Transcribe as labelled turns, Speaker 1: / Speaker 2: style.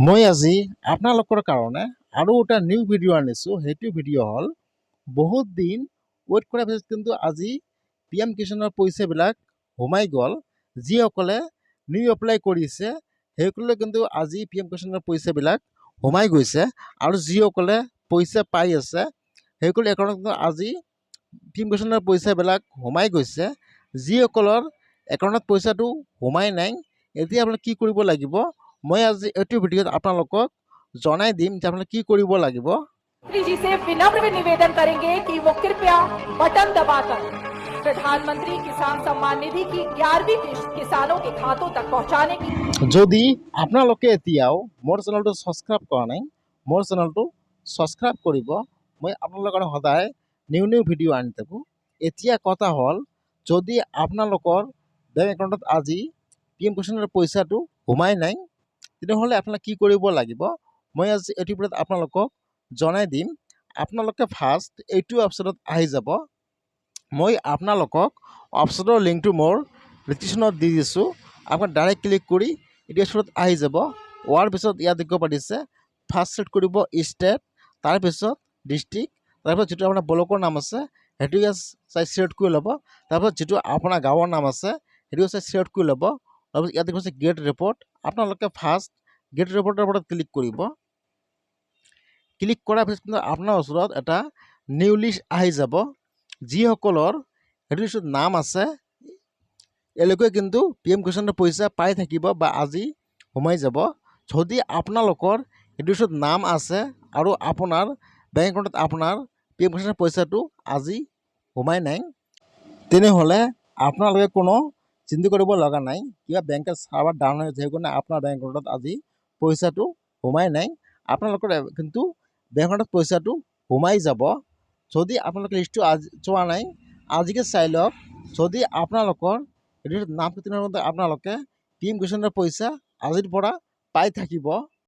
Speaker 1: মই আজি আপোনালোকৰ কাৰণে আৰু এটা নিউ ভিডিঅ' আনিছোঁ। সেইটো ভিডিঅ' হ'ল বহুত দিন ৱেইট কৰাৰ পিছত কিন্তু আজি পি এম কিষাণৰ পইচাবিলাক সোমাই গ'ল। যিসকলে নিউ এপ্লাই কৰিছে সেইসকলে কিন্তু আজি পি এম কিষাণৰ পইচাবিলাক সোমাই গৈছে, আৰু যিসকলে পইচা পাই আছে সেইসকলে একাউণ্টত কিন্তু আজি পি এম কিষাণৰ পইচাবিলাক সোমাই গৈছে। যিসকলৰ একাউণ্টত পইচাটো সোমাই নাই, এতিয়া আপোনালোকে কি কৰিব লাগিব মই আজি এইটো ভিডিঅ'ত আপোনালোকক জনাই দিম যে আপোনালোকে কি কৰিব লাগিব।
Speaker 2: जी से विनम्र निवेदन करेंगे कि वो कृपया बटन दबाकर प्रधानमंत्री किसान सम्मान निधि की 11वीं किस्त किसानों के खातों तक पहुंचाने की।
Speaker 1: যদি আপোনালোকে এতিয়াও মোৰ চেনেলটো ছাবস্ক্ৰাইব কৰা নাই, মোৰ চেনেলটো ছাবস্ক্ৰাইব কৰিব। মই আপোনালোকৰ কাৰণে সদায় নিউ নিউ ভিডিঅ' আনি থাকোঁ। এতিয়া কথা হ'ল, যদি আপোনালোকৰ বেংক একাউণ্টত আজি পি এম কিষাণৰ পইচাটো সোমাই নাই, তেতিয়াহ'লে আপোনালোকে কি কৰিব লাগিব মই আজি এইটো ভিডিঅ'ত আপোনালোকক জনাই দিম। আপোনালোকে ফাৰ্ষ্ট এইটো অপশ্যনত আহি যাব। মই আপোনালোকক অপশ্যনৰ লিংকটো মোৰ ডিছক্ৰিপশ্যনত দি দিছোঁ। আপোনাক ডাইৰেক্ট ক্লিক কৰি এইটো অপশ্যনত আহি যাব। হোৱাৰ পিছত ইয়াত দেখিব পাৰিছে ফাৰ্ষ্ট ছেট কৰিব ষ্টেট, তাৰপিছত ডিষ্ট্ৰিক্ট, তাৰপিছত যিটো আপোনাৰ ব্লকৰ নাম আছে সেইটো ইয়াত ছিলেক্ট কৰি ল'ব। তাৰপিছত যিটো আপোনাৰ গাঁৱৰ নাম আছে সেইটো ছিলেক্ট কৰি ল'ব। তাৰপিছত ইয়াত দেখিব গেট ৰিপৰ্ট, আপোনালোকে ফাৰ্ষ্ট গেট ৰিপৰ্টৰ ওপৰত ক্লিক কৰিব। ক্লিক কৰাৰ পিছত কিন্তু আপোনাৰ ওচৰত এটা নিউ লিষ্ট আহি যাব। যিসকলৰ সেইটো লিষ্টত নাম আছে এওঁলোকে কিন্তু পি এম কিষাণৰ পইচা পাই থাকিব বা আজি সোমাই যাব। যদি আপোনালোকৰ সেইটো লিষ্টত নাম আছে আৰু আপোনাৰ বেংক একাউণ্টত আপোনাৰ পি এম কিষাণৰ পইচাটো আজি সোমাই নাই, তেনেহ'লে আপোনালোকে কোনো চিন্তা কৰিব লগা নাই। কিবা বেংকৰ চাৰ্ভাৰ ডাউন হৈ আছে, সেইকাৰণে আপোনাৰ বেংক একাউণ্টত আজি পইচাটো সোমাই নাই। আপোনালোকৰ কিন্তু বেংক একাউণ্টত পইচাটো সোমাই যাব। যদি আপোনালোকে লিষ্টটো আজি চোৱা নাই, আজিকে চাই লওক। যদি আপোনালোকৰ নাম আপোনালোকে পি এম কিষাণৰ পইচা আজিৰ পৰা পাই থাকিব।